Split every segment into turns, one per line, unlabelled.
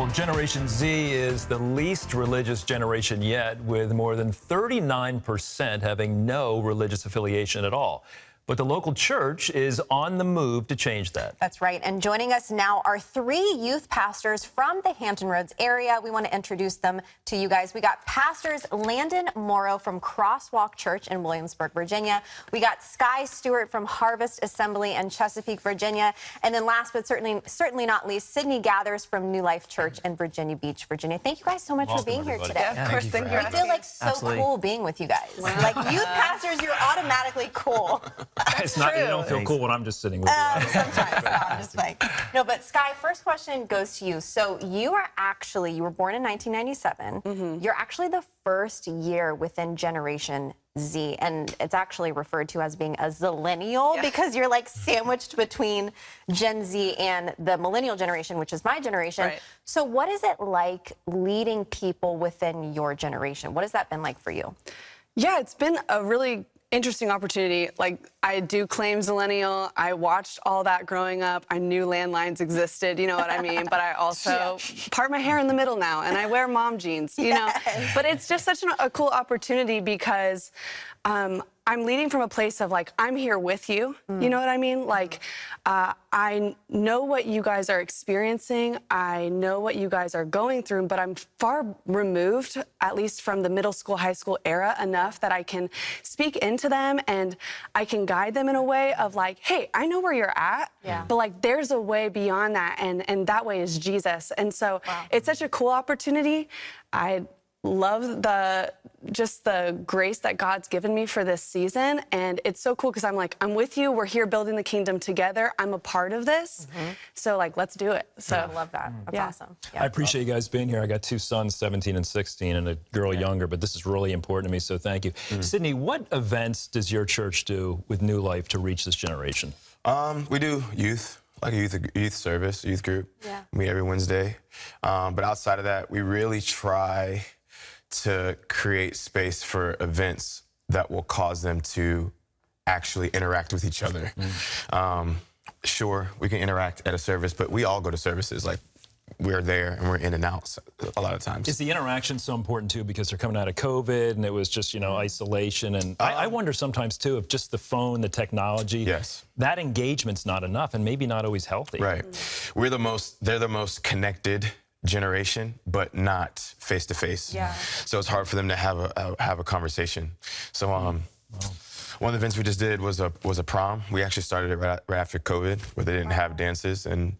Well, Generation Z is the least religious generation yet, with more than 39% having no religious affiliation at all. But the local church is on the move to change that.
That's right. And joining us now are 3 youth pastors from the Hampton Roads area. We want to introduce them to you guys. We got pastors Landon Morrow from Crosswalk Church in Williamsburg, Virginia. We got Skye Stewart from Harvest Assembly in Chesapeake, Virginia. And then last but certainly not least, Sidney Gathers from New Life Church in Virginia Beach, Virginia. Thank you guys so much for being here today.
Yeah, of course, thank you.
I feel like so cool being with you guys.
Wow.
Like youth pastors, you're automatically cool.
It's not, you don't feel cool when I'm just sitting with you.
Sometimes. No, I'm just like, no, but Skye, first question goes to you. So you were born in 1997. Mm-hmm. You're actually the first year within Generation Z, and it's actually referred to as being a zillennial because you're like sandwiched between Gen Z and the millennial generation, which is my generation.
Right.
So what is it like leading people within your generation? What has that been like for you?
Yeah, it's been a really interesting opportunity. Like, I do claim zillennial. I watched all that growing up. I knew landlines existed, you know what I mean? But I also part my hair in the middle now, and I wear mom jeans, you know? But it's just such a cool opportunity because I'm leading from a place of, like, I'm here with you, you know what I mean? Like, I know what you guys are experiencing. I know what you guys are going through, but I'm far removed, at least from the middle school, high school era, enough that I can speak into them and I can guide them in a way of like, hey, I know where you're at, but like there's a way beyond that, and that way is Jesus. And so it's such a cool opportunity. I love the grace that God's given me for this season, and it's so cool because I'm like, I'm with you. We're here building the kingdom together. I'm a part of this, so like, let's do it. So
I love that. That's awesome. Yeah.
I appreciate you guys being here. I got 2 sons, 17 and 16, and a girl younger, but this is really important to me, so thank you. Sidney, what events does your church do with New Life to reach this generation?
We do youth, like a youth service, youth group. Yeah. We meet every Wednesday. But outside of that, we really try to create space for events that will cause them to actually interact with each other. Sure, we can interact at a service, but we all go to services. Like, we're there and we're in and out a lot of times.
Is the interaction so important too, because they're coming out of COVID and it was just, you know, isolation, and I wonder sometimes too if just the phone, the technology, that engagement's not enough and maybe not always healthy.
Right. They're the most connected generation, but not face to face. Yeah. So it's hard for them to have a conversation. So one of the events we just did was a prom. We actually started it right after COVID, where they didn't have dances, and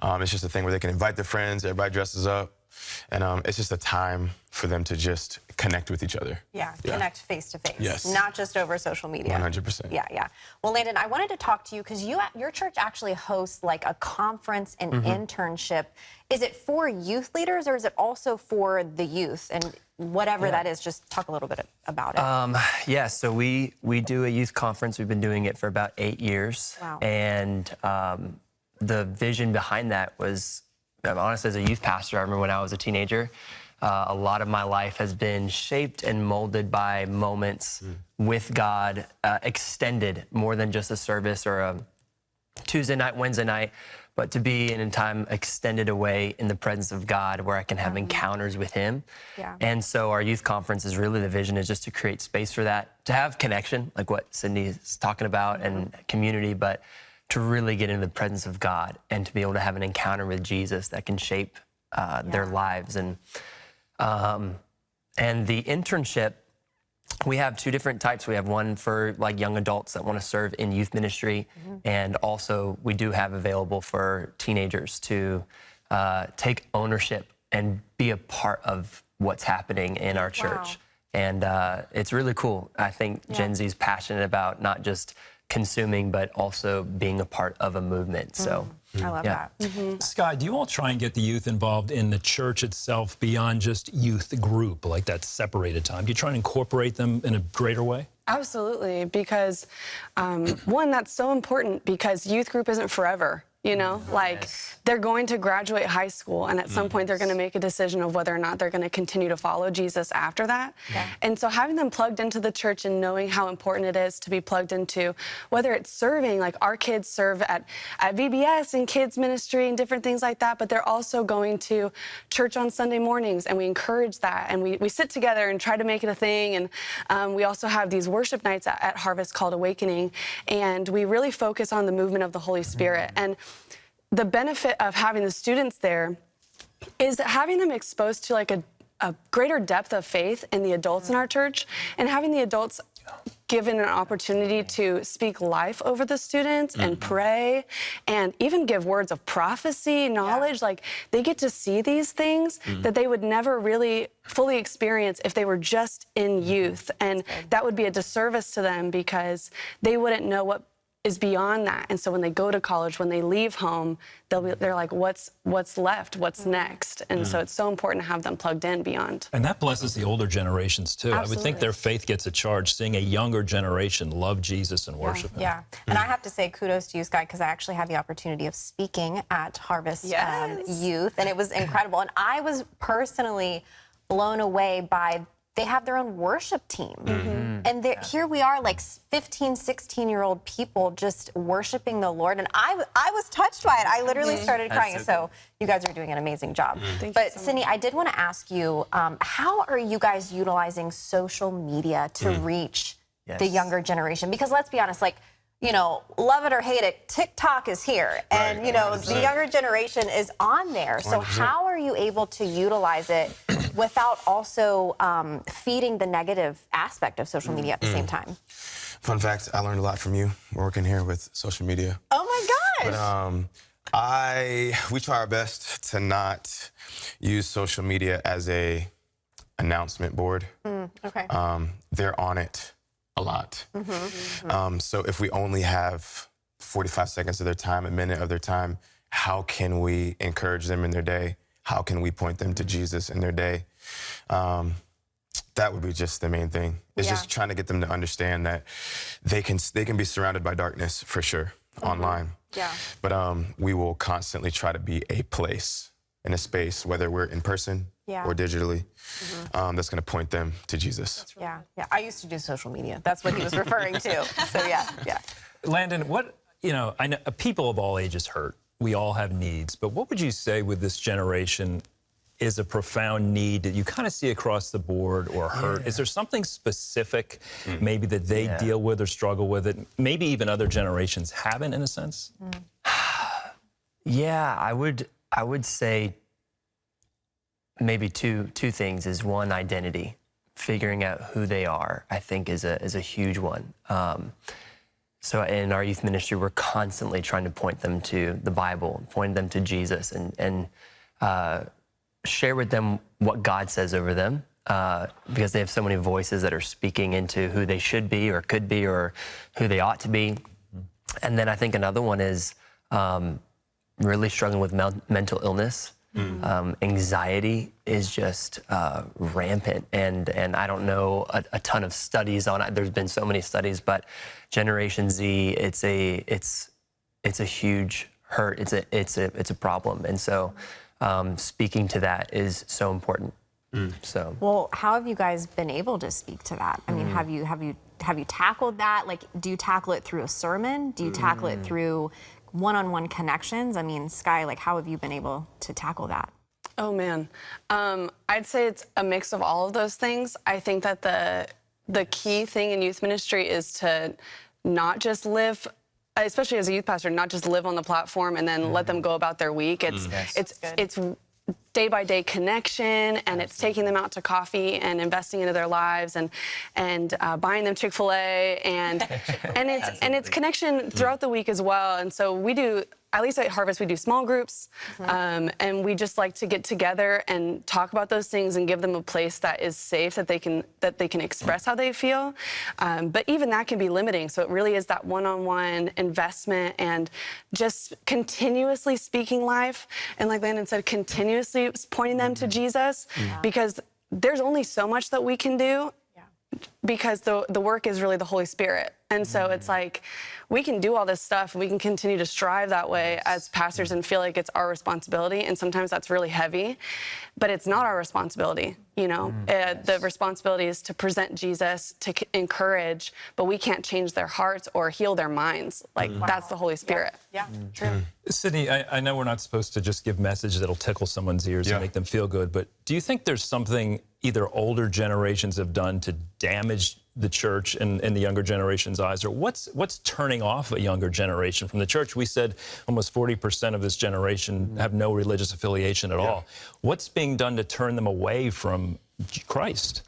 it's just a thing where they can invite their friends. Everybody dresses up, and it's just a time for them to just connect with each other.
Yeah, connect face to face.
Yes.
Not just over social media.
100%.
Yeah. Well, Landon, I wanted to talk to you because your church actually hosts like a conference and internship. Is it for youth leaders or is it also for the youth? And whatever that is, just talk a little bit about it.
Yeah, so we do a youth conference. We've been doing it for about 8 years.
Wow.
And the vision behind that was, I'm honest, as a youth pastor, I remember when I was a teenager, a lot of my life has been shaped and molded by moments with God, extended more than just a service or a Tuesday night, Wednesday night, but to be in a time extended away in the presence of God where I can have encounters with Him. Yeah. And so our youth conference is really, the vision is just to create space for that, to have connection, like what Sidney is talking about, and community, but to really get into the presence of God and to be able to have an encounter with Jesus that can shape their lives. And the internship, we have 2 different types. We have one for like young adults that want to serve in youth ministry, and also we do have available for teenagers to take ownership and be a part of what's happening in our church. And it's really cool. I think Gen Z is passionate about not just consuming, but also being a part of a movement. So
I love that.
Skye, do you all try and get the youth involved in the church itself beyond just youth group, like that separated time? Do you try and incorporate them in a greater way?
Absolutely, because one, that's so important, because youth group isn't forever. you know? Like, they're going to graduate high school, and at some point they're going to make a decision of whether or not they're going to continue to follow Jesus after that. And so having them plugged into the church and knowing how important it is to be plugged into, whether it's serving, like our kids serve at VBS and kids ministry and different things like that, but they're also going to church on Sunday mornings, and we encourage that, and we sit together and try to make it a thing. And we also have these worship nights at Harvest called Awakening, and we really focus on the movement of the Holy Spirit. And the benefit of having the students there is that having them exposed to like a greater depth of faith in the adults in our church, and having the adults given an opportunity to speak life over the students and pray and even give words of prophecy, knowledge. Like, they get to see these things that they would never really fully experience if they were just in youth. And that would be a disservice to them because they wouldn't know what is beyond that. And so when they go to college, when they leave home, they're like, what's left? What's next? And so it's so important to have them plugged in beyond.
And that blesses the older generations too.
Absolutely.
I would think their faith gets a charge seeing a younger generation love Jesus and worship him.
Yeah, and I have to say kudos to you, Skye, because I actually had the opportunity of speaking at Harvest Youth, and it was incredible. And I was personally blown away by, they have their own worship team. And here we are, like 15, 16-year-old people just worshiping the Lord. And I was touched by it. I literally started crying. So you guys are doing an amazing job. But Sidney, I did want to ask you, how are you guys utilizing social media to reach the younger generation? Because let's be honest, like, you know, love it or hate it, TikTok is here. And, you know, the younger generation is on there. So how are you able to utilize it without also feeding the negative aspect of social media at the same time?
Fun fact, I learned a lot from you working here with social media.
Oh my gosh!
But we try our best to not use social media as a announcement board.
Okay.
They're on it a lot. So if we only have 45 seconds of their time, a minute of their time, how can we encourage them in their day? How can we point them to Jesus in their day? That would be just the main thing. It's just trying to get them to understand that they can be surrounded by darkness for sure online. But we will constantly try to be a place and a space, whether we're in person or digitally, that's going to point them to Jesus.
Yeah. I used to do social media. That's what he was referring to. So yeah.
Landon, you know, I know people of all ages hurt. We all have needs, but what would you say with this generation is a profound need that you kind of see across the board or hurt? Is there something specific maybe that they deal with or struggle with it? Maybe even other generations haven't, in a sense?
Yeah, I would say maybe two things. Is one, identity. Figuring out who they are, I think, is a huge one. So in our youth ministry, we're constantly trying to point them to the Bible, point them to Jesus, and share with them what God says over them, because they have so many voices that are speaking into who they should be or could be or who they ought to be. And then I think another one is really struggling with mental illness. Anxiety is just rampant, and I don't know a ton of studies on it. There's been so many studies, but Generation Z, it's a huge hurt. It's a problem, and so speaking to that is so important. So,
well, how have you guys been able to speak to that? I mean, have you tackled that? Like, do you tackle it through a sermon? Do you tackle it through one-on-one connections? I mean, Skye, like, how have you been able to tackle that?
Oh, man. I'd say it's a mix of all of those things. I think that the key thing in youth ministry is to not just live, especially as a youth pastor, not just live on the platform and then let them go about their week. It's day-by-day connection, and it's taking them out to coffee and investing into their lives and buying them Chick-fil-A and it's connection throughout the week as well. And so we do, at least at Harvest, we do small groups, and we just like to get together and talk about those things and give them a place that is safe, that they can express how they feel. But even that can be limiting. So it really is that one-on-one investment and just continuously speaking life. And like Landon said, continuously pointing them to Jesus, because there's only so much that we can do, because the work is really the Holy Spirit. And so it's like, we can do all this stuff and we can continue to strive that way as pastors and feel like it's our responsibility. And sometimes that's really heavy, but it's not our responsibility. You know, the responsibility is to present Jesus, to encourage, but we can't change their hearts or heal their minds. Like, that's the Holy Spirit.
Yeah, true.
Sydney, I know we're not supposed to just give messages that'll tickle someone's ears and make them feel good, but do you think there's something either older generations have done to damage the church in the younger generation's eyes, or what's turning off a younger generation from the church? We said almost 40% of this generation have no religious affiliation at all. What's being done to turn them away from Christ?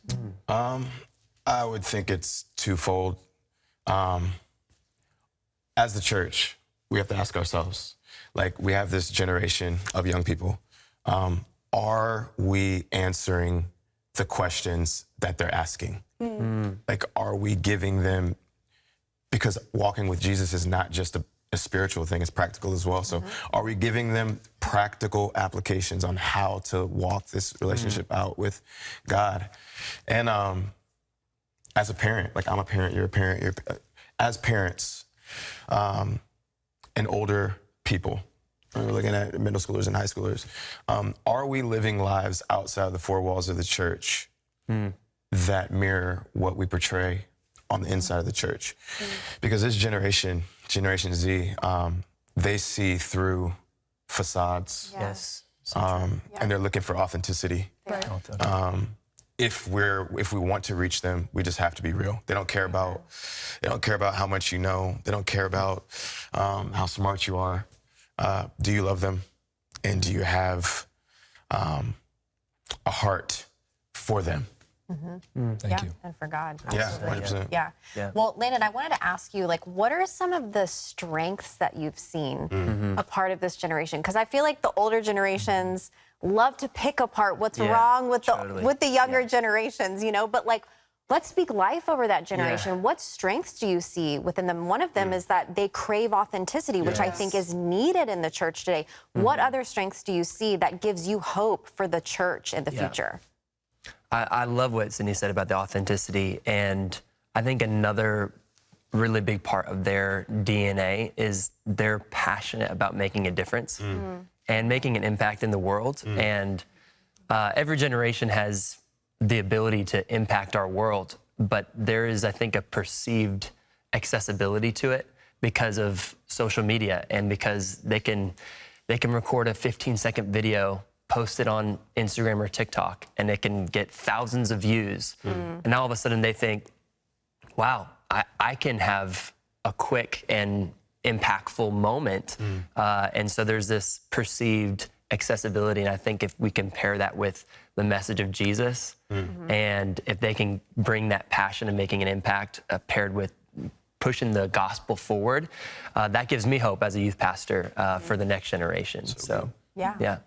I would think it's twofold. As the church, we have to ask ourselves, like, we have this generation of young people. Are we answering the questions that they're asking? Like, are we giving them, because walking with Jesus is not just a spiritual thing, it's practical as well. So are we giving them practical applications on how to walk this relationship out with God? And as a parent, like, I'm a parent, you're a parent, as parents and older people, we're looking at middle schoolers and high schoolers, are we living lives outside the four walls of the church that mirror what we portray on the inside of the church? Because this Generation Z, they see through facades.
Yes.
And they're looking for authenticity. If we want to reach them, we just have to be real. They don't care about how much you know. They don't care about how smart you are. Do you love them? And do you have a heart for them?
Thank you.
And for God.
Yeah,
Absolutely.
100%.
Yeah. Well, Landon, I wanted to ask you, like, what are some of the strengths that you've seen a part of this generation? Because I feel like the older generations love to pick apart what's wrong with the younger generations, you know, but, like, let's speak life over that generation. What strengths do you see within them? One of them is that they crave authenticity, which I think is needed in the church today. What other strengths do you see that gives you hope for the church in the future?
I love what Sidney said about the authenticity, and I think another really big part of their DNA is they're passionate about making a difference and making an impact in the world. And every generation has the ability to impact our world, but there is, I think, a perceived accessibility to it because of social media and because they can record a 15-second video, post it on Instagram or TikTok, and it can get thousands of views. And now all of a sudden they think, wow, I can have a quick and impactful moment. And so there's this perceived accessibility. And I think if we compare that with the message of Jesus, and if they can bring that passion and making an impact paired with pushing the gospel forward, that gives me hope as a youth pastor for the next generation. So yeah.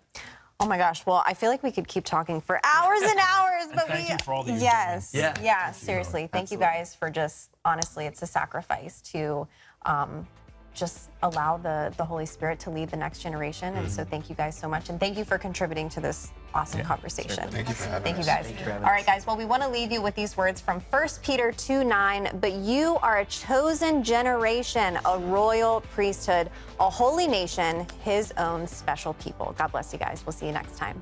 Oh my gosh. Well, I feel like we could keep talking for hours and hours, but
thank you for all that you're
doing.
Yeah,
Seriously. Thank you guys for just, honestly, it's a sacrifice to just allow the Holy Spirit to lead the next generation. And so thank you guys so much. And thank you for contributing to this awesome conversation.
Thank you for having us.
Thank you guys. All right, guys. Well, we want to leave you with these words from 1 Peter 2:9. But you are a chosen generation, a royal priesthood, a holy nation, his own special people. God bless you guys. We'll see you next time.